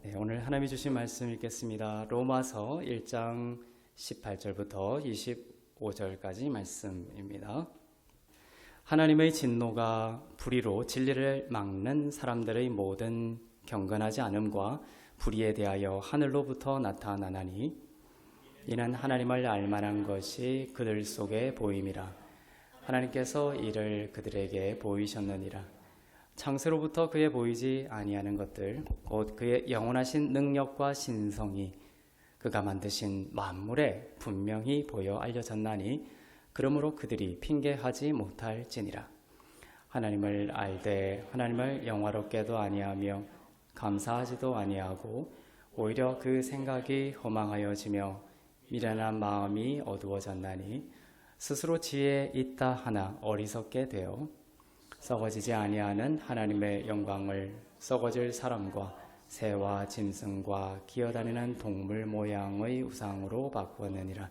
네, 오늘 하나님이 주신 말씀 읽겠습니다. 로마서 1장 18절부터 25절까지 말씀입니다. 하나님의 진노가 불의로 진리를 막는 사람들의 모든 경건하지 않음과 불의에 대하여 하늘로부터 나타나나니 이는 하나님을 알만한 것이 그들 속에 보임이라. 하나님께서 이를 그들에게 보이셨느니라. 창세로부터 그에 보이지 아니하는 것들 곧 그의 영원하신 능력과 신성이 그가 만드신 만물에 분명히 보여 알려졌나니 그러므로 그들이 핑계하지 못할지니라. 하나님을 알되 하나님을 영화롭게도 아니하며 감사하지도 아니하고 오히려 그 생각이 허망하여지며 미련한 마음이 어두워졌나니 스스로 지혜 있다 하나 어리석게 되어 썩어지지 아니하는 하나님의 영광을 썩어질 사람과 새와 짐승과 기어다니는 동물 모양의 우상으로 바꾸었느니라.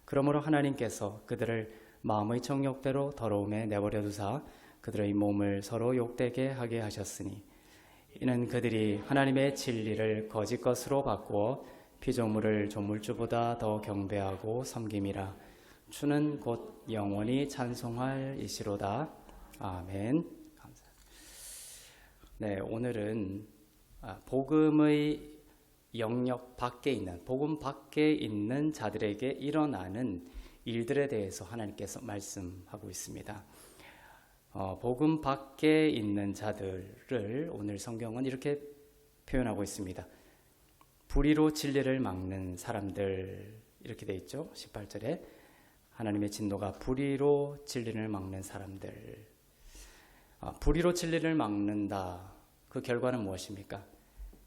그러므로 하나님께서 그들을 마음의 정욕대로 더러움에 내버려 두사 그들의 몸을 서로 욕되게 하게 하셨으니 이는 그들이 하나님의 진리를 거짓 것으로 바꾸어 피조물을 조물주보다 더 경배하고 섬김이라. 주는 곧 영원히 찬송할 이시로다. 아멘. 감사합니다. 네, 오늘은 복음의 영역 밖에 있는, 복음 밖에 있는 자들에게 일어나는 일들에 대해서 하나님께서 말씀하고 있습니다. 복음 밖에 있는 자들을 오늘 성경은 이렇게 표현하고 있습니다. 불의로 진리를 막는 사람들, 이렇게 돼 있죠. 18절에 하나님의 진노가 불의로 진리를 막는 사람들. 불의로 진리를 막는다. 그 결과는 무엇입니까?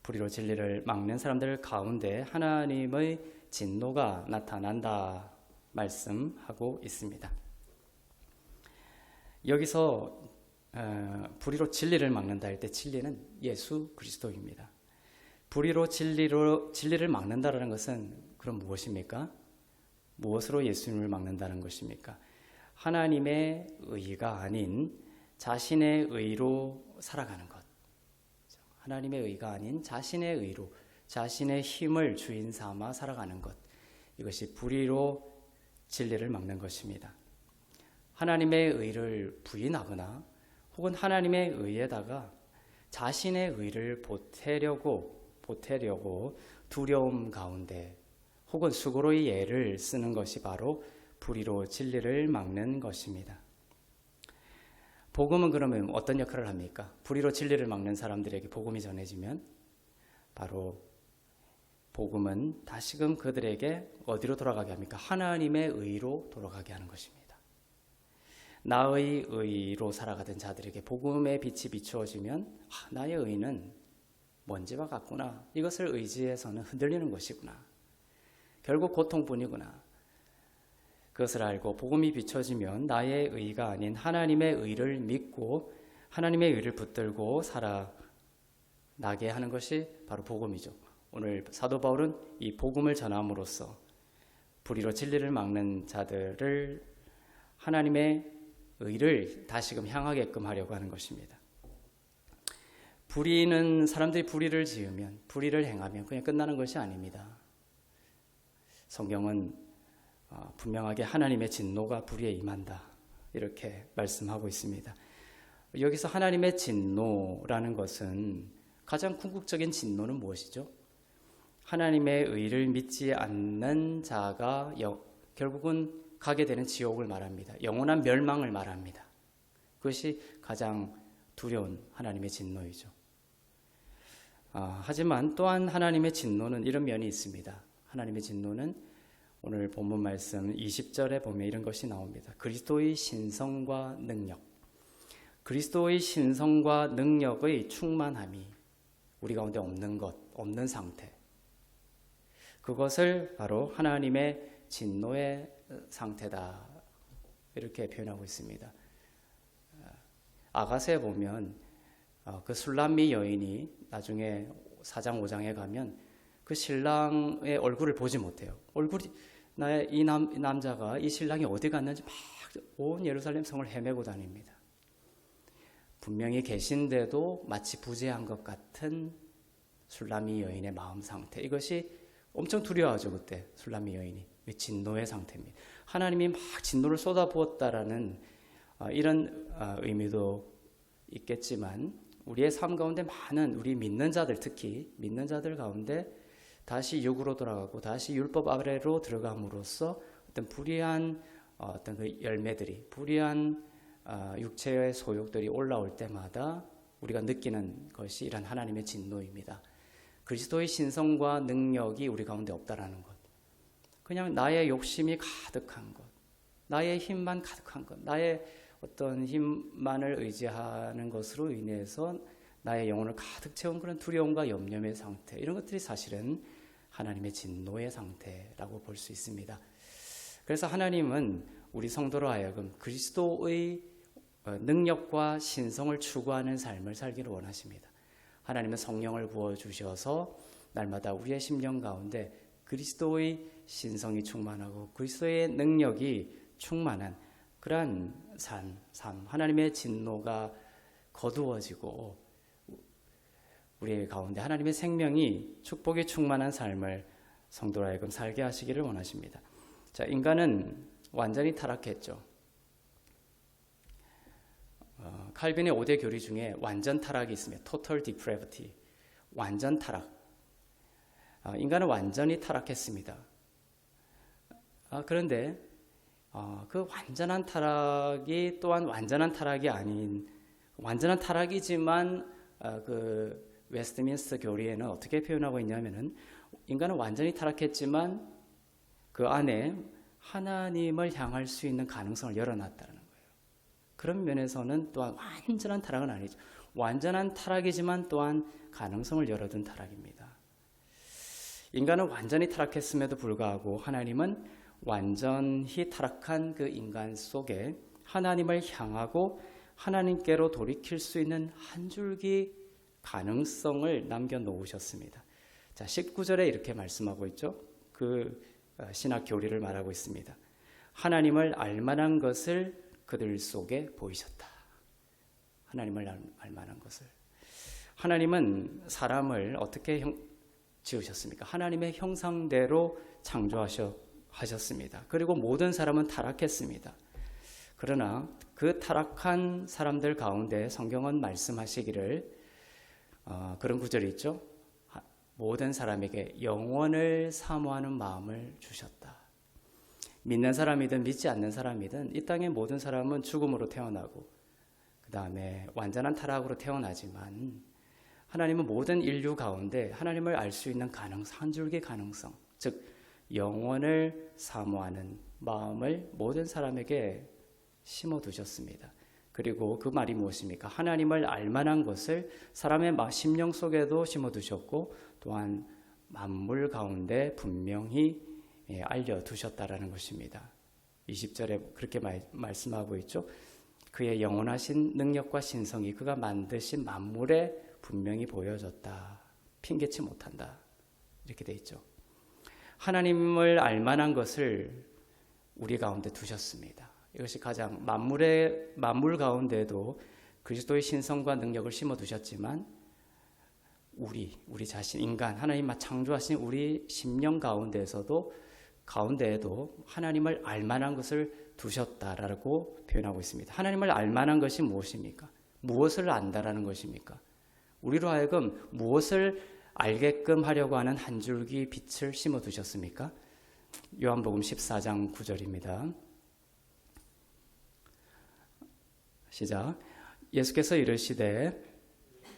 불의로 진리를 막는 사람들 가운데 하나님의 진노가 나타난다 말씀하고 있습니다. 여기서 불의로 진리를 막는다 할 때 진리는 예수 그리스도입니다. 불의로 진리를 막는다라는 것은 그럼 무엇입니까? 무엇으로 예수님을 막는다는 것입니까? 하나님의 의가 아닌 자신의 의로 살아가는 것. 하나님의 의가 아닌 자신의 의로, 자신의 힘을 주인 삼아 살아가는 것. 이것이 불의로 진리를 막는 것입니다. 하나님의 의를 부인하거나 혹은 하나님의 의에다가 자신의 의를 보태려고 두려움 가운데 혹은 수고로의 예를 쓰는 것이 바로 불의로 진리를 막는 것입니다. 복음은 그러면 어떤 역할을 합니까? 불의로 진리를 막는 사람들에게 복음이 전해지면 바로 복음은 다시금 그들에게 어디로 돌아가게 합니까? 하나님의 의로 돌아가게 하는 것입니다. 나의 의로 살아가던 자들에게 복음의 빛이 비추어지면 나의 의는 먼지와 같구나. 이것을 의지해서는 흔들리는 것이구나. 결국 고통뿐이구나. 그것을 알고 복음이 비춰지면 나의 의가 아닌 하나님의 의를 믿고 하나님의 의를 붙들고 살아나게 하는 것이 바로 복음이죠. 오늘 사도 바울은 이 복음을 전함으로써 불의로 진리를 막는 자들을 하나님의 의를 다시금 향하게끔 하려고 하는 것입니다. 사람들이 불의를 지으면, 불의를 행하면 그냥 끝나는 것이 아닙니다. 성경은 분명하게 하나님의 진노가 불의에 임한다 이렇게 말씀하고 있습니다. 여기서 하나님의 진노라는 것은 가장 궁극적인 진노는 무엇이죠? 하나님의 의를 믿지 않는 자가 결국은 가게 되는 지옥을 말합니다. 영원한 멸망을 말합니다. 그것이 가장 두려운 하나님의 진노이죠. 하지만 또한 하나님의 진노는 이런 면이 있습니다. 하나님의 진노는 오늘 본문 말씀 20절에 보면 이런 것이 나옵니다. 그리스도의 신성과 능력. 그리스도의 신성과 능력의 충만함이 우리 가운데 없는 상태. 그것을 바로 하나님의 진노의 상태다. 이렇게 표현하고 있습니다. 아가서에 보면 그 술람미 여인이 나중에 4장 5장에 가면 그 신랑의 얼굴을 보지 못해요. 나의 이 남자가 이 신랑이 어디 갔는지 막 온 예루살렘 성을 헤매고 다닙니다. 분명히 계신데도 마치 부재한 것 같은 술람이 여인의 마음 상태, 이것이 엄청 두려워하죠. 그때 술람이 여인이 진노의 상태입니다. 하나님이 막 진노를 쏟아부었다라는 이런 의미도 있겠지만, 우리의 삶 가운데 많은 우리 믿는 자들, 특히 믿는 자들 가운데 다시 육으로 돌아가고 다시 율법 아래로 들어감으로써 어떤 불의한 어떤 그 열매들이, 불의한 육체의 소욕들이 올라올 때마다 우리가 느끼는 것이 이런 하나님의 진노입니다. 그리스도의 신성과 능력이 우리 가운데 없다라는 것, 그냥 나의 욕심이 가득한 것, 나의 힘만 가득한 것, 나의 어떤 힘만을 의지하는 것으로 인해서 나의 영혼을 가득 채운 그런 두려움과 염려의 상태, 이런 것들이 사실은 하나님의 진노의 상태라고 볼 수 있습니다. 그래서 하나님은 우리 성도로 하여금 그리스도의 능력과 신성을 추구하는 삶을 살기를 원하십니다. 하나님은 성령을 부어주셔서 날마다 우리의 심령 가운데 그리스도의 신성이 충만하고 그리스도의 능력이 충만한 그러한 삶, 하나님의 진노가 거두어지고 우리 가운데 하나님의 생명이 축복이 충만한 삶을 성도로 하여금 살게 하시기를 원하십니다. 자, 인간은 완전히 타락했죠. 칼빈의 5대 교리 중에 완전 타락이 있습니다. Total depravity, 완전 타락. 인간은 완전히 타락했습니다. 그런데 그 완전한 타락이 또한 완전한 타락이 아닌, 완전한 타락이지만 그 웨스트민스터 교리에는 어떻게 표현하고 있냐면은, 인간은 완전히 타락했지만 그 안에 하나님을 향할 수 있는 가능성을 열어놨다는 거예요. 그런 면에서는 또한 완전한 타락은 아니죠. 완전한 타락이지만 또한 가능성을 열어둔 타락입니다. 인간은 완전히 타락했음에도 불구하고 하나님은 완전히 타락한 그 인간 속에 하나님을 향하고 하나님께로 돌이킬 수 있는 한 줄기 가능성을 남겨놓으셨습니다. 자, 19절에 이렇게 말씀하고 있죠. 그 신학 교리를 말하고 있습니다. 하나님을 알만한 것을 그들 속에 보이셨다. 하나님을 알만한 것을. 하나님은 사람을 어떻게 지으셨습니까? 하나님의 형상대로 창조하셨습니다. 그리고 모든 사람은 타락했습니다. 그러나 그 타락한 사람들 가운데 성경은 말씀하시기를 그런 구절이 있죠. 모든 사람에게 영원을 사모하는 마음을 주셨다. 믿는 사람이든 믿지 않는 사람이든 이 땅의 모든 사람은 죽음으로 태어나고 그 다음에 완전한 타락으로 태어나지만, 하나님은 모든 인류 가운데 하나님을 알 수 있는 한 줄기 가능성, 즉 영원을 사모하는 마음을 모든 사람에게 심어두셨습니다. 그리고 그 말이 무엇입니까? 하나님을 알만한 것을 사람의 심령 속에도 심어두셨고 또한 만물 가운데 분명히 알려두셨다라는 것입니다. 20절에 그렇게 말씀하고 있죠. 그의 영원하신 능력과 신성이 그가 만드신 만물에 분명히 보여졌다. 핑계치 못한다. 이렇게 돼 있죠. 하나님을 알만한 것을 우리 가운데 두셨습니다. 이것이 가장 만물 가운데도 그리스도의 신성과 능력을 심어두셨지만 우리 자신, 인간, 하나님 창조하신 우리 심령 가운데에도 하나님을 알만한 것을 두셨다라고 표현하고 있습니다. 하나님을 알만한 것이 무엇입니까? 무엇을 안다라는 것입니까? 우리로 하여금 무엇을 알게끔 하려고 하는 한 줄기 빛을 심어두셨습니까? 요한복음 14장 9절입니다. 시작. 예수께서 이르시되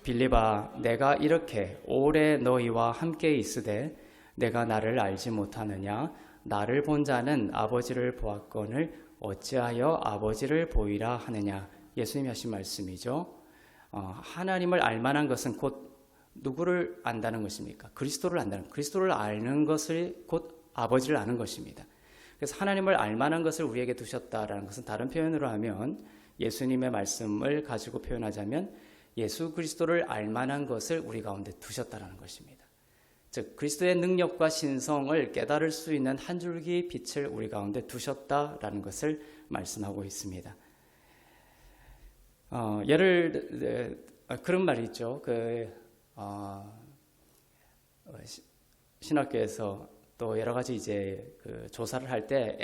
빌립아, 내가 이렇게 오래 너희와 함께 있으되 내가 나를 알지 못하느냐? 나를 본 자는 아버지를 보았거늘 어찌하여 아버지를 보이라 하느냐? 예수님이 하신 말씀이죠. 하나님을 알만한 것은 곧 누구를 안다는 것입니까? 그리스도를 안다는, 그리스도를 아는 것을 곧 아버지를 아는 것입니다. 그래서 하나님을 알만한 것을 우리에게 두셨다라는 것은 다른 표현으로 하면, 예수님의 말씀을 가지고 표현하자면 예수 그리스도를 알만한 것을 우리 가운데 두셨다라는 것입니다. 즉 그리스도의 능력과 신성을 깨달을 수 있는 한 줄기 빛을 우리 가운데 두셨다라는 것을 말씀하고 있습니다. 그런 말이 있죠. 신학교에서 또 여러 가지 이제 그 조사를 할 때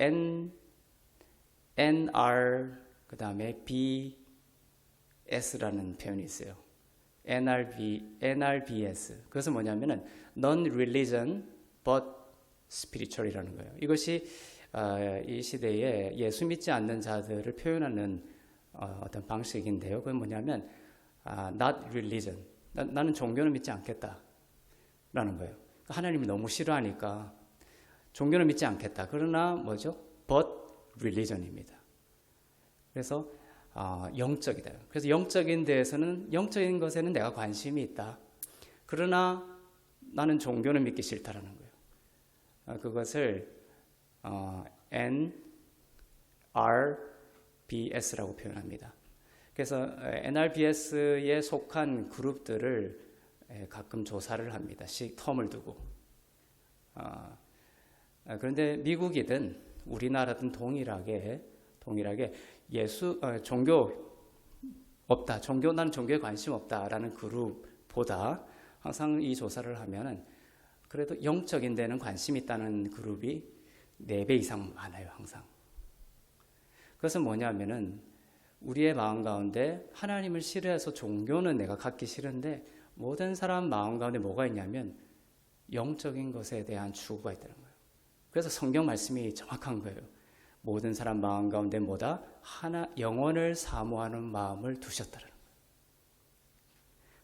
NR 그다음에 BS라는 표현이 있어요. NRBS. 그것은 뭐냐면은 non-religion but spiritual이라는 거예요. 이것이 이 시대에 예수 믿지 않는 자들을 표현하는 어떤 방식인데요. 그건 뭐냐면 not religion. 나는 종교는 믿지 않겠다라는 거예요. 하나님이 너무 싫어하니까 종교는 믿지 않겠다. 그러나 뭐죠? but religion입니다. 그래서 영적이다. 그래서 영적인 영적인 것에는 내가 관심이 있다. 그러나 나는 종교는 믿기 싫다라는 거예요. 그것을 NRBS라고 표현합니다. 그래서 NRBS에 속한 그룹들을 가끔 조사를 합니다. 텀을 두고. 그런데 미국이든 우리나라든 동일하게 종교 없다. 나는 종교에 관심 없다라는 그룹보다 항상 이 조사를 하면은 그래도 영적인 데는 관심 있다는 그룹이 4배 이상 많아요, 항상. 그것은 뭐냐면은 우리의 마음 가운데 하나님을 싫어해서 종교는 내가 갖기 싫은데 모든 사람 마음 가운데 뭐가 있냐면 영적인 것에 대한 추구가 있다는 거예요. 그래서 성경 말씀이 정확한 거예요. 모든 사람 마음 가운데 뭐다? 영혼을 사모하는 마음을 두셨다는 거예요.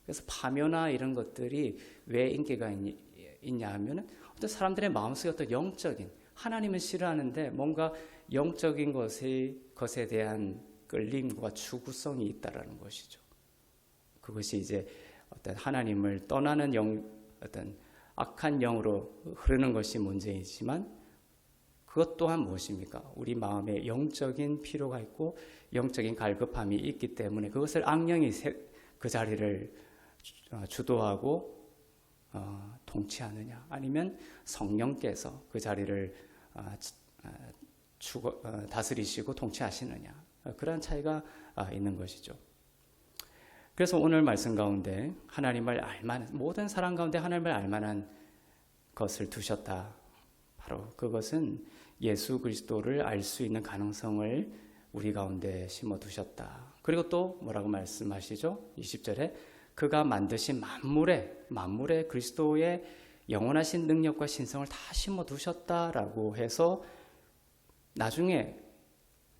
그래서 파묘나 이런 것들이 왜 인기가 있냐 하면은 어떤 사람들의 마음속에 어떤 영적인 하나님은 싫어하는데 뭔가 영적인 것에 대한 끌림과 추구성이 있다라는 것이죠. 그것이 이제 어떤 하나님을 떠나는 어떤 악한 영으로 흐르는 것이 문제이지만 그것 또한 무엇입니까? 우리 마음에 영적인 필요가 있고 영적인 갈급함이 있기 때문에 그것을 악령이 그 자리를 주도하고 통치하느냐 아니면 성령께서 그 자리를 다스리시고 통치하시느냐 그런 차이가 있는 것이죠. 그래서 오늘 말씀 가운데 하나님을 알만한 모든 사람 가운데 하나님을 알만한 것을 두셨다. 바로 그것은 예수 그리스도를 알 수 있는 가능성을 우리 가운데 심어 두셨다. 그리고 또 뭐라고 말씀하시죠? 20절에 그가 만드신 만물에 그리스도의 영원하신 능력과 신성을 다 심어 두셨다라고 해서 나중에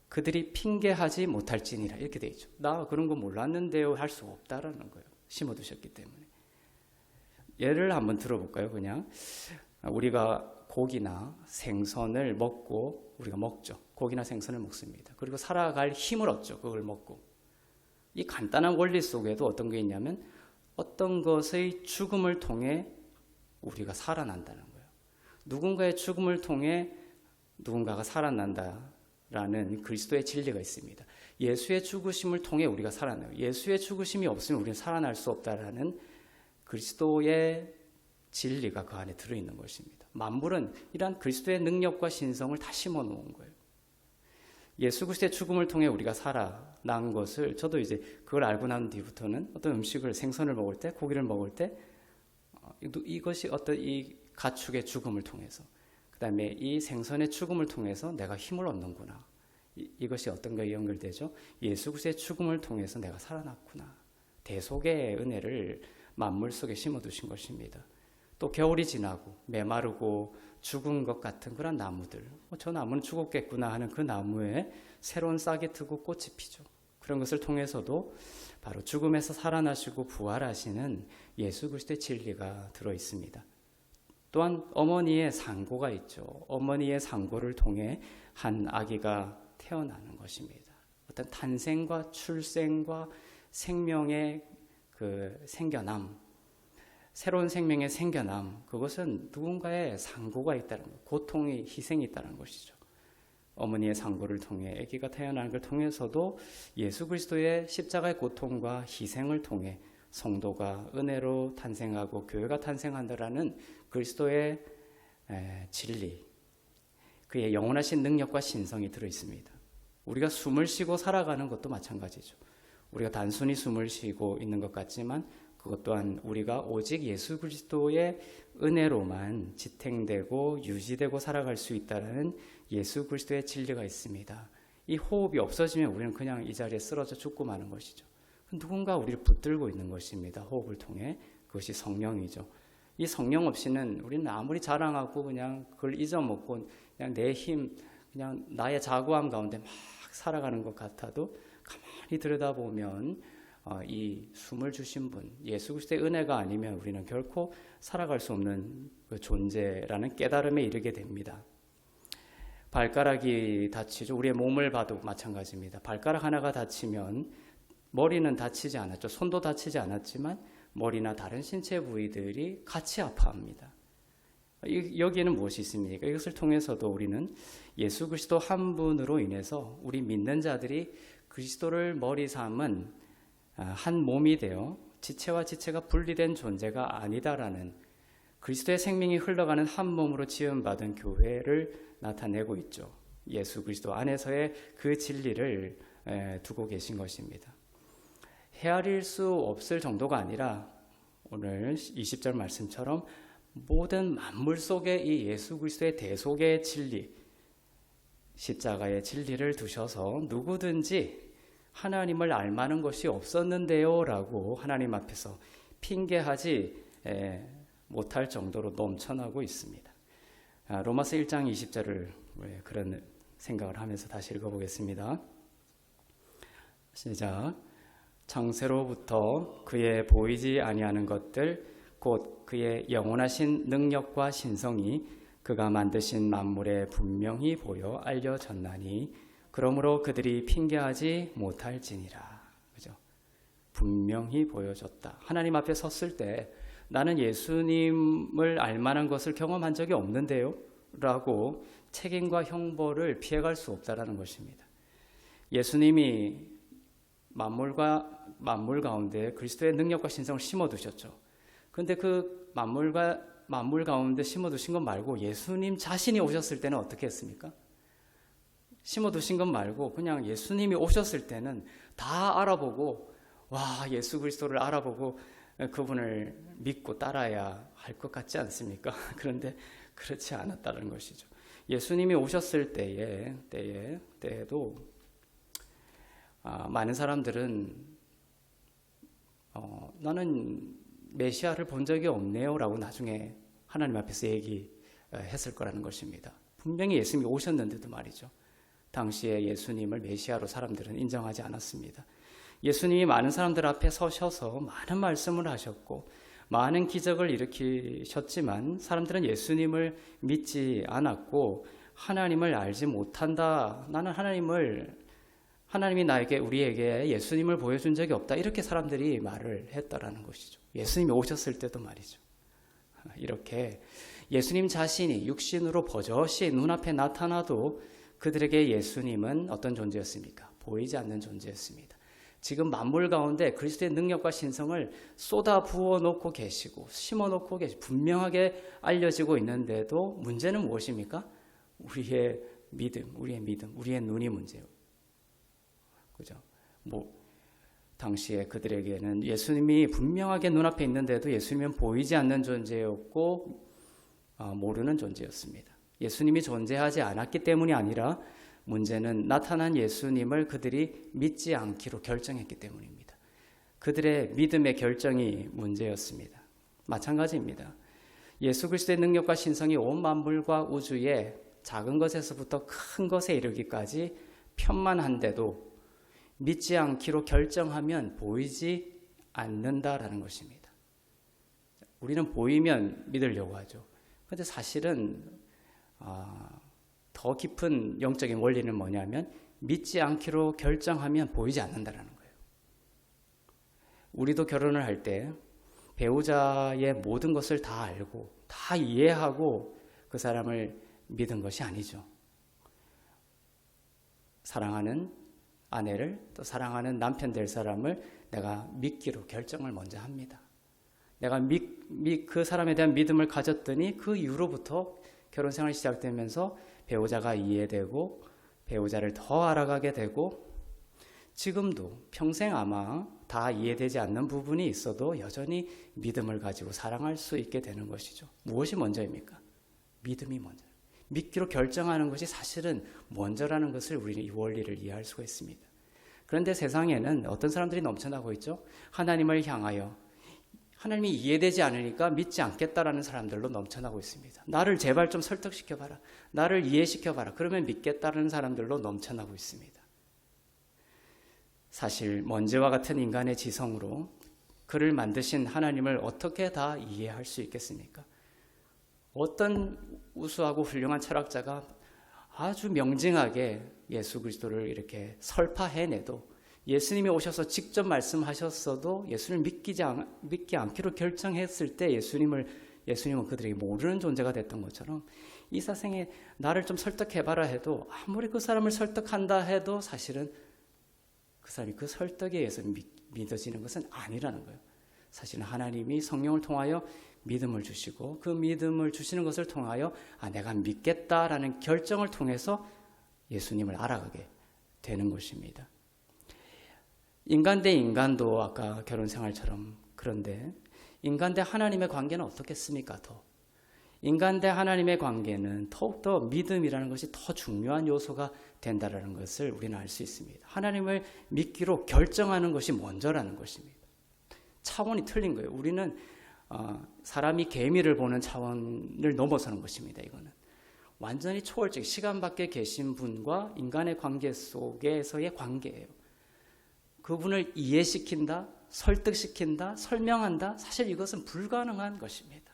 그들이 핑계하지 못할지니라 이렇게 돼 있죠. 나 그런 거 몰랐는데요 할 수 없다라는 거예요. 심어 두셨기 때문에. 예를 한번 들어볼까요? 그냥 우리가 고기나 생선을 먹고 우리가 먹죠. 고기나 생선을 먹습니다. 그리고 살아갈 힘을 얻죠. 그걸 먹고. 이 간단한 원리 속에도 어떤 게 있냐면 어떤 것의 죽음을 통해 우리가 살아난다는 거예요. 누군가의 죽음을 통해 누군가가 살아난다라는 그리스도의 진리가 있습니다. 예수의 죽으심을 통해 우리가 살아나요. 예수의 죽으심이 없으면 우리는 살아날 수 없다라는 그리스도의 진리가 그 안에 들어있는 것입니다. 만물은 이러한 그리스도의 능력과 신성을 다 심어 놓은 거예요. 예수 그리스도의 죽음을 통해 우리가 살아난 것을 저도 이제 그걸 알고 난 뒤부터는 어떤 음식을 생선을 먹을 때 고기를 먹을 때 이것이 어떤 이 가축의 죽음을 통해서 그 다음에 이 생선의 죽음을 통해서 내가 힘을 얻는구나. 이것이 어떤 거에 연결되죠? 예수 그리스도의 죽음을 통해서 내가 살아났구나. 대속의 은혜를 만물 속에 심어두신 것입니다. 또 겨울이 지나고 메마르고 죽은 것 같은 그런 나무들, 저 나무는 죽었겠구나 하는 그 나무에 새로운 싹이 트고 꽃이 피죠. 그런 것을 통해서도 바로 죽음에서 살아나시고 부활하시는 예수 그리스도의 진리가 들어있습니다. 또한 어머니의 상고가 있죠. 어머니의 상고를 통해 한 아기가 태어나는 것입니다. 어떤 탄생과 출생과 생명의 그 생겨남, 새로운 생명의 생겨남, 그것은 누군가의 상고가 있다는 것, 고통의 희생이 있다는 것이죠. 어머니의 상고를 통해 아기가 태어나는 걸 통해서도 예수 그리스도의 십자가의 고통과 희생을 통해 성도가 은혜로 탄생하고 교회가 탄생한다라는 그리스도의 진리, 그의 영원하신 능력과 신성이 들어있습니다. 우리가 숨을 쉬고 살아가는 것도 마찬가지죠. 우리가 단순히 숨을 쉬고 있는 것 같지만 그것 또한 우리가 오직 예수 그리스도의 은혜로만 지탱되고 유지되고 살아갈 수 있다는 예수 그리스도의 진리가 있습니다. 이 호흡이 없어지면 우리는 그냥 이 자리에 쓰러져 죽고 마는 것이죠. 누군가 우리를 붙들고 있는 것입니다. 호흡을 통해. 그것이 성령이죠. 이 성령 없이는 우리는 아무리 자랑하고 그냥 그걸 잊어먹고 그냥 내 힘, 그냥 나의 자고함 가운데 막 살아가는 것 같아도 가만히 들여다보면 이 숨을 주신 분, 예수 그리스도의 은혜가 아니면 우리는 결코 살아갈 수 없는 그 존재라는 깨달음에 이르게 됩니다. 발가락이 다치죠. 우리의 몸을 봐도 마찬가지입니다. 발가락 하나가 다치면 머리는 다치지 않았죠. 손도 다치지 않았지만 머리나 다른 신체 부위들이 같이 아파합니다. 여기에는 무엇이 있습니까? 이것을 통해서도 우리는 예수 그리스도 한 분으로 인해서 우리 믿는 자들이 그리스도를 머리 삼은 한 몸이 되어 지체와 지체가 분리된 존재가 아니다라는 그리스도의 생명이 흘러가는 한 몸으로 지음받은 교회를 나타내고 있죠. 예수 그리스도 안에서의 그 진리를 두고 계신 것입니다. 헤아릴 수 없을 정도가 아니라 오늘 20절 말씀처럼 모든 만물 속에 이 예수 그리스도의 대속의 진리, 십자가의 진리를 두셔서 누구든지 하나님을 알만한 것이 없었는데요 라고 하나님 앞에서 핑계하지 못할 정도로 넘쳐나고 있습니다. 로마서 1장 20절을 그런 생각을 하면서 다시 읽어보겠습니다. 시작. 창세로부터 그의 보이지 아니하는 것들 곧 그의 영원하신 능력과 신성이 그가 만드신 만물에 분명히 보여 알려졌나니 그러므로 그들이 핑계하지 못할지니라. 그죠? 분명히 보여졌다. 하나님 앞에 섰을 때 나는 예수님을 알만한 것을 경험한 적이 없는데요 라고 책임과 형벌을 피해갈 수 없다라는 것입니다. 예수님이 만물 가운데 그리스도의 능력과 신성을 심어두셨죠. 그런데 그 만물 가운데 심어두신 것 말고 예수님 자신이 오셨을 때는 어떻게 했습니까? 심어두신 것 말고 그냥 예수님이 오셨을 때는 다 알아보고 예수 그리스도를 알아보고 그분을 믿고 따라야 할 것 같지 않습니까? 그런데 그렇지 않았다는 것이죠. 예수님이 오셨을 때에도 많은 사람들은 나는 메시아를 본 적이 없네요 라고 나중에 하나님 앞에서 얘기했을 거라는 것입니다. 분명히 예수님이 오셨는데도 말이죠. 당시에 예수님을 메시아로 사람들은 인정하지 않았습니다. 예수님이 많은 사람들 앞에 서셔서 많은 말씀을 하셨고 많은 기적을 일으키셨지만 사람들은 예수님을 믿지 않았고 하나님을 알지 못한다. 나는 하나님이 우리에게 예수님을 보여준 적이 없다. 이렇게 사람들이 말을 했다라는 것이죠. 예수님이 오셨을 때도 말이죠. 이렇게 예수님 자신이 육신으로 버젓이 눈앞에 나타나도 그들에게 예수님은 어떤 존재였습니까? 보이지 않는 존재였습니다. 지금 만물 가운데 그리스도의 능력과 신성을 쏟아 부어 놓고 계시고 심어 놓고 분명하게 알려지고 있는데도 문제는 무엇입니까? 우리의 믿음, 우리의 눈이 문제예요. 그죠? 당시에 그들에게는 예수님이 분명하게 눈앞에 있는데도 예수님은 보이지 않는 존재였고 모르는 존재였습니다. 예수님이 존재하지 않았기 때문이 아니라 문제는 나타난 예수님을 그들이 믿지 않기로 결정했기 때문입니다. 그들의 믿음의 결정이 문제였습니다. 마찬가지입니다. 예수 그리스도의 능력과 신성이 온 만물과 우주의 작은 것에서부터 큰 것에 이르기까지 편만한데도 믿지 않기로 결정하면 보이지 않는다라는 것입니다. 우리는 보이면 믿으려고 하죠. 그런데 사실은 더 깊은 영적인 원리는 뭐냐면 믿지 않기로 결정하면 보이지 않는다라는 거예요. 우리도 결혼을 할 때 배우자의 모든 것을 다 알고 다 이해하고 그 사람을 믿은 것이 아니죠. 사랑하는 아내를 또 사랑하는 남편 될 사람을 내가 믿기로 결정을 먼저 합니다. 내가 그 사람에 대한 믿음을 가졌더니 그 이후로부터 결혼 생활이 시작되면서 배우자가 이해되고 배우자를 더 알아가게 되고 지금도 평생 아마 다 이해되지 않는 부분이 있어도 여전히 믿음을 가지고 사랑할 수 있게 되는 것이죠. 무엇이 먼저입니까? 믿음이 먼저. 믿기로 결정하는 것이 사실은 먼저라는 것을 우리는 이 원리를 이해할 수가 있습니다. 그런데 세상에는 어떤 사람들이 넘쳐나고 있죠. 하나님을 향하여 하나님이 이해되지 않으니까 믿지 않겠다라는 사람들로 넘쳐나고 있습니다. 나를 제발 좀 설득시켜봐라. 나를 이해시켜봐라. 그러면 믿겠다는 사람들로 넘쳐나고 있습니다. 사실 먼지와 같은 인간의 지성으로 그를 만드신 하나님을 어떻게 다 이해할 수 있겠습니까? 어떤 우수하고 훌륭한 철학자가 아주 명징하게 예수 그리스도를 이렇게 설파해내도 예수님이 오셔서 직접 말씀하셨어도 예수를 믿지 않기로 결정했을 때 예수님은 그들에게 모르는 존재가 됐던 것처럼 이 세상에 나를 좀 설득해봐라 해도 아무리 그 사람을 설득한다 해도 사실은 그 사람이 그 설득에 의해서 믿어지는 것은 아니라는 거예요. 사실은 하나님이 성령을 통하여 믿음을 주시고 그 믿음을 주시는 것을 통하여 내가 믿겠다라는 결정을 통해서 예수님을 알아가게 되는 것입니다. 인간 대 인간도 아까 결혼 생활처럼 그런데 인간 대 하나님의 관계는 어떻겠습니까? 인간 대 하나님의 관계는 더욱더 믿음이라는 것이 더 중요한 요소가 된다는 것을 우리는 알 수 있습니다. 하나님을 믿기로 결정하는 것이 먼저라는 것입니다. 차원이 틀린 거예요. 우리는 사람이 개미를 보는 차원을 넘어서는 것입니다. 이거는 완전히 초월적 시간 밖에 계신 분과 인간의 관계 속에서의 관계예요. 그분을 이해시킨다, 설득시킨다, 설명한다. 사실 이것은 불가능한 것입니다.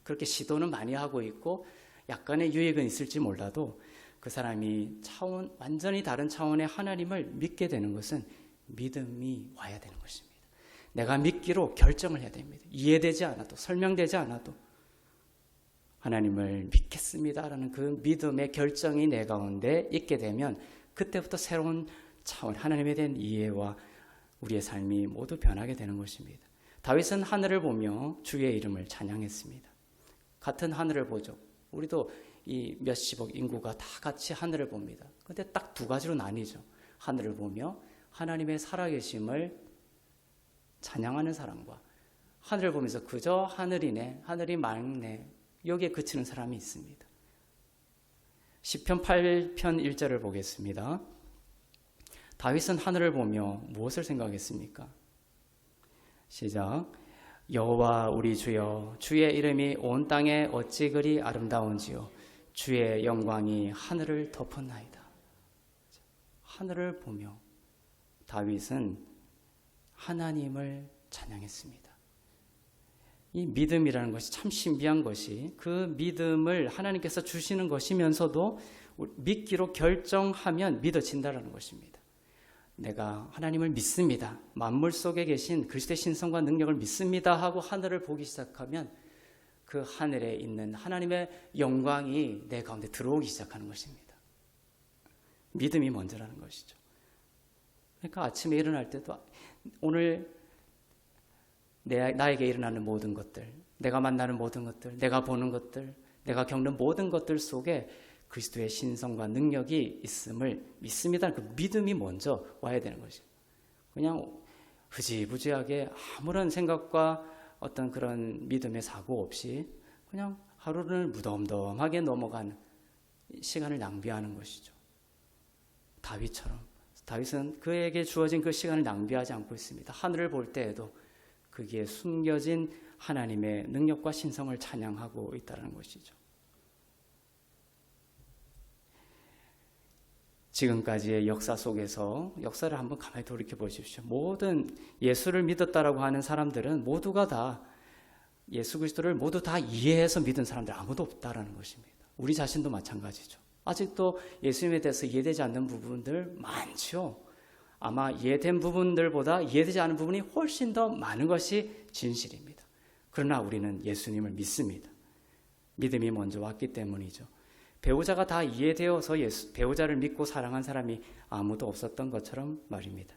그렇게 시도는 많이 하고 있고 약간의 유익은 있을지 몰라도 그 사람이 완전히 다른 차원의 하나님을 믿게 되는 것은 믿음이 와야 되는 것입니다. 내가 믿기로 결정을 해야 됩니다. 이해되지 않아도 설명되지 않아도 하나님을 믿겠습니다라는 그 믿음의 결정이 내 가운데 있게 되면 그때부터 새로운 차원 하나님에 대한 이해와 우리의 삶이 모두 변하게 되는 것입니다. 다윗은 하늘을 보며 주의 이름을 찬양했습니다. 같은 하늘을 보죠. 우리도 이 몇십억 인구가 다 같이 하늘을 봅니다. 그런데 딱 두 가지로 나뉘죠. 하늘을 보며 하나님의 살아계심을 찬양하는 사람과 하늘을 보면서 그저 하늘이네, 하늘이 맑네 여기에 그치는 사람이 있습니다. 시편 8편 1절을 보겠습니다. 다윗은 하늘을 보며 무엇을 생각했습니까? 시작. 여호와 우리 주여, 주의 이름이 온 땅에 어찌 그리 아름다운지요, 주의 영광이 하늘을 덮었나이다. 하늘을 보며 다윗은 하나님을 찬양했습니다. 이 믿음이라는 것이 참 신비한 것이 그 믿음을 하나님께서 주시는 것이면서도 믿기로 결정하면 믿어진다는 것입니다. 내가 하나님을 믿습니다. 만물 속에 계신 그리스도의 신성과 능력을 믿습니다 하고 하늘을 보기 시작하면 그 하늘에 있는 하나님의 영광이 내 가운데 들어오기 시작하는 것입니다. 믿음이 먼저라는 것이죠. 그러니까 아침에 일어날 때도 오늘 나에게 일어나는 모든 것들, 내가 만나는 모든 것들, 내가 보는 것들, 내가 겪는 모든 것들 속에 그리스도의 신성과 능력이 있음을 믿습니다. 그 믿음이 먼저 와야 되는 것이죠. 그냥 흐지부지하게 아무런 생각과 어떤 그런 믿음의 사고 없이 그냥 하루를 무덤덤하게 넘어가는 시간을 낭비하는 것이죠. 다윗처럼 다윗은 그에게 주어진 그 시간을 낭비하지 않고 있습니다. 하늘을 볼 때에도 거기에 숨겨진 하나님의 능력과 신성을 찬양하고 있다는 것이죠. 지금까지의 역사 속에서 역사를 한번 가만히 돌이켜 보십시오. 모든 예수를 믿었다라고 하는 사람들은 모두가 다 예수 그리스도를 모두 다 이해해서 믿은 사람들 아무도 없다라는 것입니다. 우리 자신도 마찬가지죠. 아직도 예수님에 대해서 이해되지 않는 부분들 많죠. 아마 이해된 부분들보다 이해되지 않은 부분이 훨씬 더 많은 것이 진실입니다. 그러나 우리는 예수님을 믿습니다. 믿음이 먼저 왔기 때문이죠. 배우자가 다 이해되어서 배우자를 믿고 사랑한 사람이 아무도 없었던 것처럼 말입니다.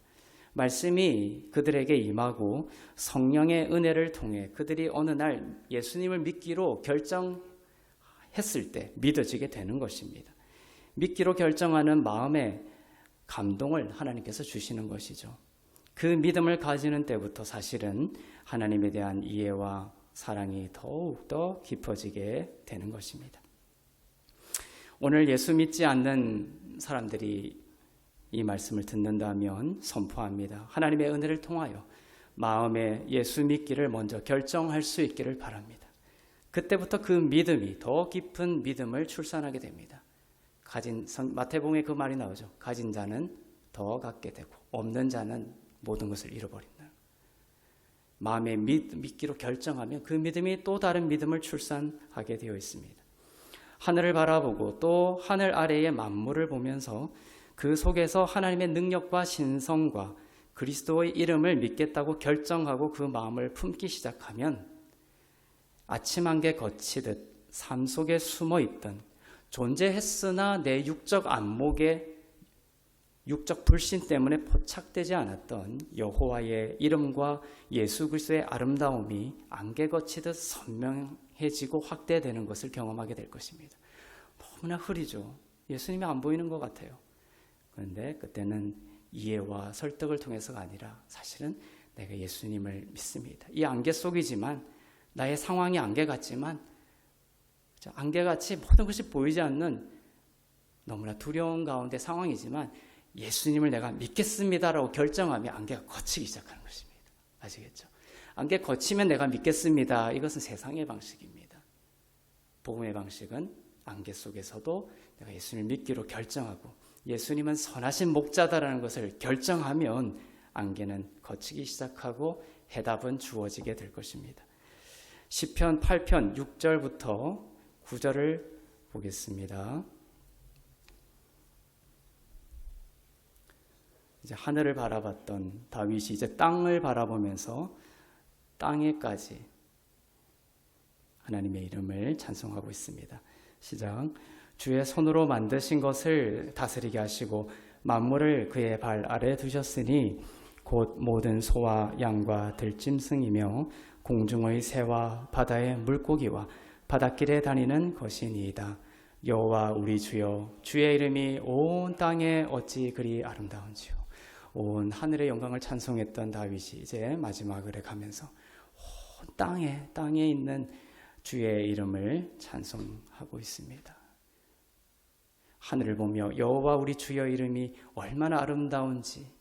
말씀이 그들에게 임하고 성령의 은혜를 통해 그들이 어느 날 예수님을 믿기로 결정했을 때 믿어지게 되는 것입니다. 믿기로 결정하는 마음의 감동을 하나님께서 주시는 것이죠. 그 믿음을 가지는 때부터 사실은 하나님에 대한 이해와 사랑이 더욱더 깊어지게 되는 것입니다. 오늘 예수 믿지 않는 사람들이 이 말씀을 듣는다면 선포합니다. 하나님의 은혜를 통하여 마음에 예수 믿기를 먼저 결정할 수 있기를 바랍니다. 그때부터 그 믿음이 더 깊은 믿음을 출산하게 됩니다. 마태복음에 그 말이 나오죠. 가진 자는 더 갖게 되고 없는 자는 모든 것을 잃어버린다. 마음에 믿기로 결정하면 그 믿음이 또 다른 믿음을 출산하게 되어 있습니다. 하늘을 바라보고 또 하늘 아래의 만물을 보면서 그 속에서 하나님의 능력과 신성과 그리스도의 이름을 믿겠다고 결정하고 그 마음을 품기 시작하면 아침 안개 거치듯 삶 속에 숨어있던 존재했으나 내 육적 안목에 육적 불신 때문에 포착되지 않았던 여호와의 이름과 예수 그리스도의 아름다움이 안개 거치듯 선명해지고 확대되는 것을 경험하게 될 것입니다. 너무나 흐리죠. 예수님이 안 보이는 것 같아요. 그런데 그때는 이해와 설득을 통해서가 아니라 사실은 내가 예수님을 믿습니다. 이 안개 속이지만 나의 상황이 안개 같지만 안개같이 모든 것이 보이지 않는 너무나 두려운 가운데 상황이지만 예수님을 내가 믿겠습니다라고 결정하면 안개가 거치기 시작하는 것입니다. 아시겠죠? 안개 거치면 내가 믿겠습니다. 이것은 세상의 방식입니다. 복음의 방식은 안개 속에서도 내가 예수님을 믿기로 결정하고 예수님은 선하신 목자다라는 것을 결정하면 안개는 거치기 시작하고 해답은 주어지게 될 것입니다. 시편 8편 6절부터 9절을 보겠습니다. 이제 하늘을 바라봤던 다윗이 이제 땅을 바라보면서 땅에까지 하나님의 이름을 찬송하고 있습니다. 시작. 주의 손으로 만드신 것을 다스리게 하시고 만물을 그의 발 아래 두셨으니 곧 모든 소와 양과 들짐승이며 공중의 새와 바다의 물고기와 바닷길에 다니는 것이니이다. 여호와 우리 주여, 주의 이름이 온 땅에 어찌 그리 아름다운지요. 온 하늘의 영광을 찬송했던 다윗이 이제 마지막을 가면서 온 땅에 있는 주의 이름을 찬송하고 있습니다. 하늘을 보며 여호와 우리 주여 이름이 얼마나 아름다운지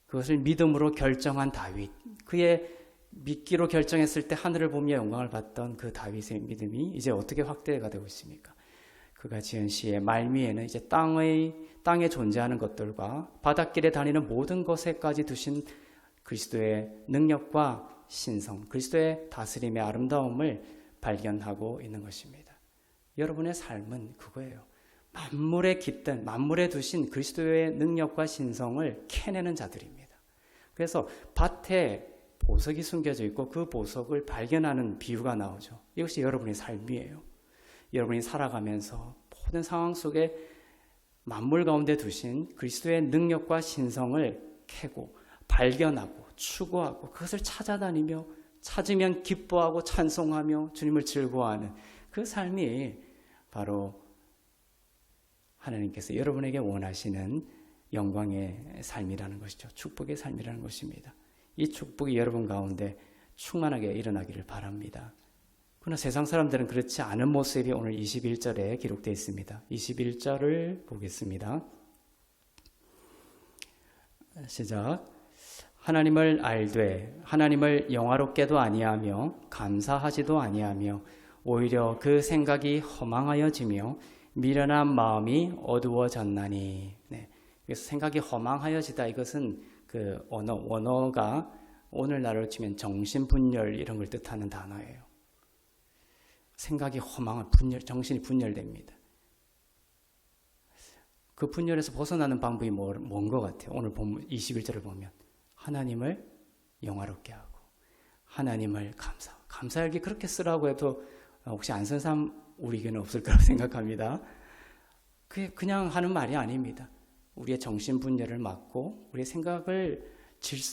그것을 믿음으로 결정한 다윗, 그의 믿기로 결정했을 때 하늘을 보며 영광을 받던 그 다윗의 믿음이 이제 어떻게 확대가 되고 있습니까? 그가 지은 시의 말미에는 이제 땅에 존재하는 것들과 바닷길에 다니는 모든 것에까지 두신 그리스도의 능력과 신성, 그리스도의 다스림의 아름다움을 발견하고 있는 것입니다. 여러분의 삶은 그거예요. 만물에 깃든, 만물에 두신 그리스도의 능력과 신성을 캐내는 자들입니다. 그래서 밭에 보석이 숨겨져 있고 그 보석을 발견하는 비유가 나오죠. 이것이 여러분의 삶이에요. 여러분이 살아가면서 모든 상황 속에 만물 가운데 두신 그리스도의 능력과 신성을 캐고 발견하고 추구하고 그것을 찾아다니며 찾으면 기뻐하고 찬송하며 주님을 즐거워하는 그 삶이 바로 하나님께서 여러분에게 원하시는 영광의 삶이라는 것이죠. 축복의 삶이라는 것입니다. 이 축복이 여러분 가운데 충만하게 일어나기를 바랍니다. 그러나 세상 사람들은 그렇지 않은 모습이 오늘 21절에 기록되어 있습니다. 21절을 보겠습니다. 시작. 하나님을 알되 하나님을 영화롭게도 아니하며 감사하지도 아니하며 오히려 그 생각이 허망하여지며 미련한 마음이 어두워졌나니. 네. 그래서 생각이 허망하여지다, 이것은 그 원어가 오늘날로 치면 정신분열 이런 걸 뜻하는 단어예요. 생각이 허망한 정신이 분열됩니다. 그 분열에서 벗어나는 방법이 뭔 것 같아요? 오늘 21절을 보면 하나님을 영화롭게 하고 하나님을 감사하게 그렇게 쓰라고 해도 혹시 안 쓴 사람 우리에게는 없을 거라고 생각합니다. 그게 그냥 하는 말이 아닙니다. 우리의 정신분열을 막고 우리의 생각을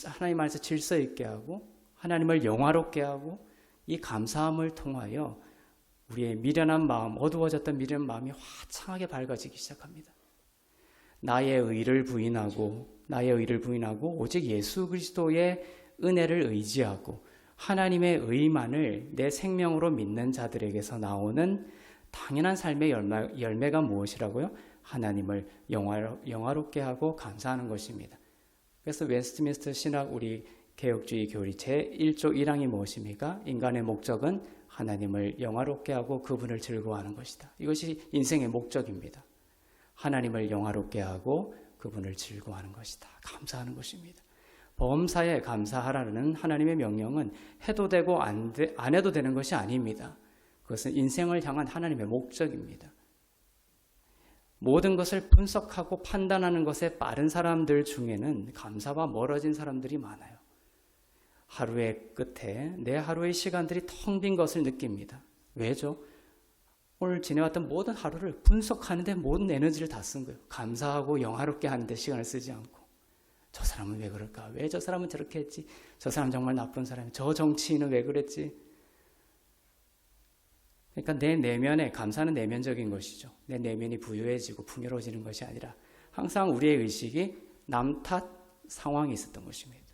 하나님 안에서 질서 있게 하고 하나님을 영화롭게 하고 이 감사함을 통하여 우리의 미련한 마음, 어두워졌던 미련한 마음이 화창하게 밝아지기 시작합니다. 나의 의를 부인하고 나의 의를 부인하고 오직 예수 그리스도의 은혜를 의지하고 하나님의 의만을 내 생명으로 믿는 자들에게서 나오는 당연한 삶의 열매가 무엇이라고요? 하나님을 영화롭게 하고 감사하는 것입니다. 그래서 웨스트민스터 신학 우리 개혁주의 교리 제1조 1항이 무엇입니까? 인간의 목적은 하나님을 영화롭게 하고 그분을 즐거워하는 것이다. 이것이 인생의 목적입니다. 하나님을 영화롭게 하고 그분을 즐거워하는 것이다. 감사하는 것입니다. 범사에 감사하라는 하나님의 명령은 해도 되고 안 해도 되는 것이 아닙니다. 그것은 인생을 향한 하나님의 목적입니다. 모든 것을 분석하고 판단하는 것에 빠른 사람들 중에는 감사와 멀어진 사람들이 많아요. 하루의 끝에 내 하루의 시간들이 텅 빈 것을 느낍니다. 왜죠? 오늘 지내왔던 모든 하루를 분석하는데 모든 에너지를 다 쓴 거예요. 감사하고 영화롭게 하는데 시간을 쓰지 않고. 저 사람은 왜 그럴까? 왜 저 사람은 저렇게 했지? 저 사람 정말 나쁜 사람이야. 저 정치인은 왜 그랬지? 그러니까 내 내면에 감사는 내면적인 것이죠. 내 내면이 부유해지고 풍요로워지는 것이 아니라 항상 우리의 의식이 남 탓 상황이 있었던 것입니다.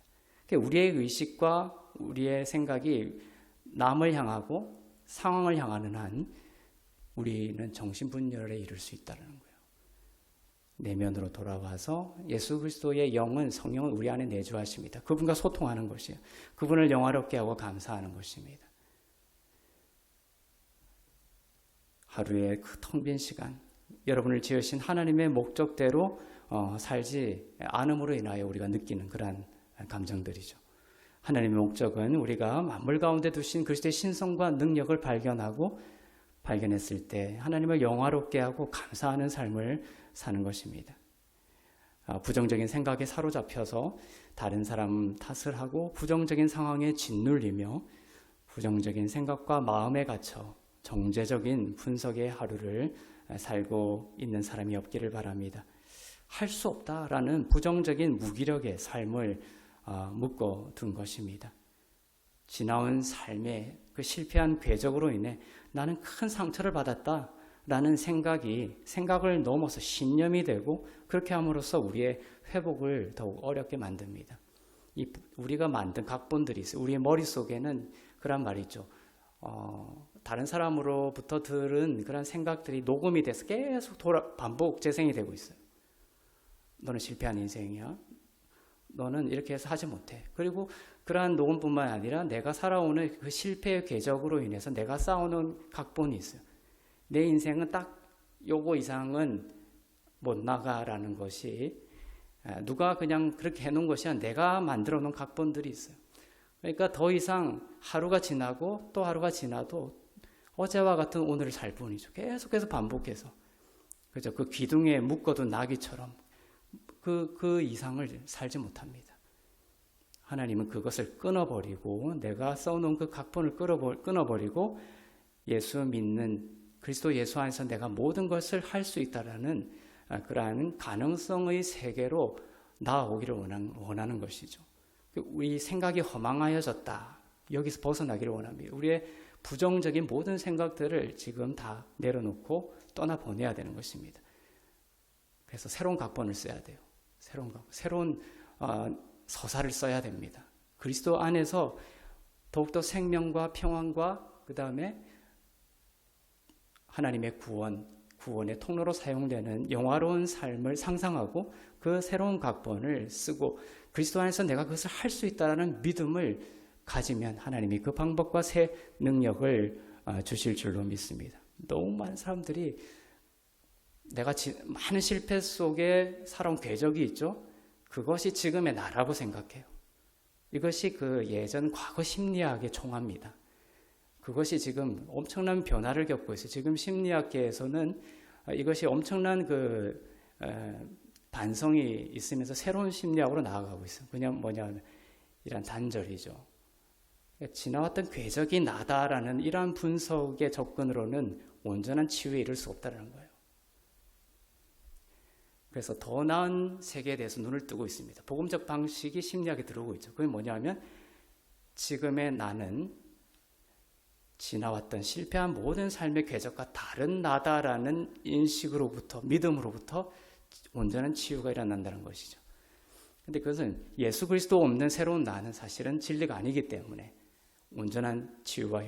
그러니까 우리의 의식과 우리의 생각이 남을 향하고 상황을 향하는 한 우리는 정신분열에 이를 수 있다는 거예요. 내면으로 돌아와서 예수 그리스도의 영은 성령은 우리 안에 내주하십니다. 그분과 소통하는 것이에요. 그분을 영화롭게 하고 감사하는 것입니다. 하루의 그 텅 빈 시간, 여러분을 지으신 하나님의 목적대로 살지 않음으로 인하여 우리가 느끼는 그러한 감정들이죠. 하나님의 목적은 우리가 만물 가운데 두신 그리스도의 신성과 능력을 발견했을 때 하나님을 영화롭게 하고 감사하는 삶을 사는 것입니다. 부정적인 생각에 사로잡혀서 다른 사람 탓을 하고 부정적인 상황에 짓눌리며 부정적인 생각과 마음에 갇혀 정죄적인 분석의 하루를 살고 있는 사람이 없기를 바랍니다. 할 수 없다라는 부정적인 무기력의 삶을 묶어둔 것입니다. 지나온 삶의 그 실패한 궤적으로 인해 나는 큰 상처를 받았다라는 생각을 넘어서 신념이 되고 그렇게 함으로써 우리의 회복을 더욱 어렵게 만듭니다. 우리가 만든 각본들이 있어요. 우리의 머릿속에는 그런 말이 있죠. 다른 사람으로부터 들은 그런 생각들이 녹음이 돼서 계속 반복 재생이 되고 있어요. 너는 실패한 인생이야. 너는 이렇게 해서 하지 못해. 그리고 그러한 녹음뿐만 아니라 내가 살아오는 그 실패의 궤적으로 인해서 내가 쌓아놓은 각본이 있어요. 내 인생은 딱 요거 이상은 못 나가라는 것이 누가 그냥 그렇게 해놓은 것이 아니라 내가 만들어 놓은 각본들이 있어요. 그러니까 더 이상 하루가 지나고 또 하루가 지나도 어제와 같은 오늘을 살 뿐이죠. 계속해서 반복해서. 그죠? 그 기둥에 묶어둔 나귀처럼 그 이상을 살지 못합니다. 하나님은 그것을 끊어버리고 내가 써놓은 그 각본을 끊어버리고 예수 믿는 그리스도 예수 안에서 내가 모든 것을 할 수 있다라는 그러한 가능성의 세계로 나아오기를 원하는 것이죠. 우리 생각이 허망하여졌다. 여기서 벗어나기를 원합니다. 우리의 부정적인 모든 생각들을 지금 다 내려놓고 떠나보내야 되는 것입니다. 그래서 새로운 각본을 써야 돼요. 새로운 서사를 써야 됩니다. 그리스도 안에서 더욱더 생명과 평안과 그 다음에 하나님의 구원의 통로로 사용되는 영화로운 삶을 상상하고 그 새로운 각본을 쓰고 그리스도 안에서 내가 그것을 할 수 있다는 믿음을 가지면 하나님이 그 방법과 새 능력을 주실 줄로 믿습니다. 너무 많은 사람들이 내가 많은 실패 속에 살아온 궤적이 있죠. 그것이 지금의 나라고 생각해요. 이것이 그 예전 과거 심리학의 총합니다. 그것이 지금 엄청난 변화를 겪고 있어요. 지금 심리학계에서는 이것이 엄청난 반성이 있으면서 새로운 심리학으로 나아가고 있어요. 그냥 뭐냐면 이런 단절이죠. 지나왔던 궤적이 나다라는 이러한 분석의 접근으로는 온전한 치유에 이를 수 없다는 거예요. 그래서 더 나은 세계에 대해서 눈을 뜨고 있습니다. 복음적 방식이 심리학에 들어오고 있죠. 그게 뭐냐면 지금의 나는 지나왔던 실패한 모든 삶의 궤적과 다른 나다라는 인식으로부터 믿음으로부터 온전한 치유가 일어난다는 것이죠. 근데 그것은 예수 그리스도 없는 새로운 나는 사실은 진리가 아니기 때문에 온전한 치유와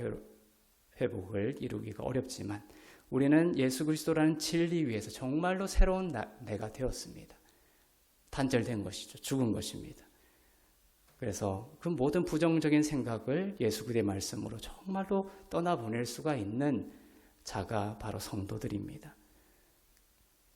회복을 이루기가 어렵지만 우리는 예수 그리스도라는 진리 위에서 정말로 새로운 내가 되었습니다. 단절된 것이죠. 죽은 것입니다. 그래서 그 모든 부정적인 생각을 예수 그리스도의 말씀으로 정말로 떠나보낼 수가 있는 자가 바로 성도들입니다.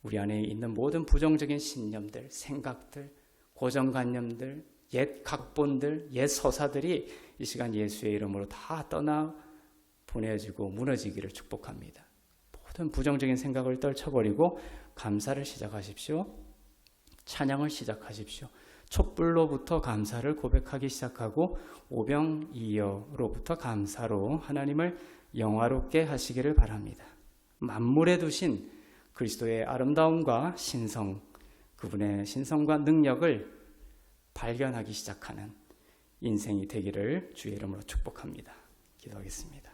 우리 안에 있는 모든 부정적인 신념들, 생각들, 고정관념들, 옛 각본들, 옛 서사들이 이 시간 예수의 이름으로 다 떠나보내지고 무너지기를 축복합니다. 모든 부정적인 생각을 떨쳐버리고 감사를 시작하십시오. 찬양을 시작하십시오. 촛불로부터 감사를 고백하기 시작하고 오병이어로부터 감사로 하나님을 영화롭게 하시기를 바랍니다. 만물에 두신 그리스도의 아름다움과 신성, 그분의 신성과 능력을 발견하기 시작하는 인생이 되기를 주의 이름으로 축복합니다. 기도하겠습니다.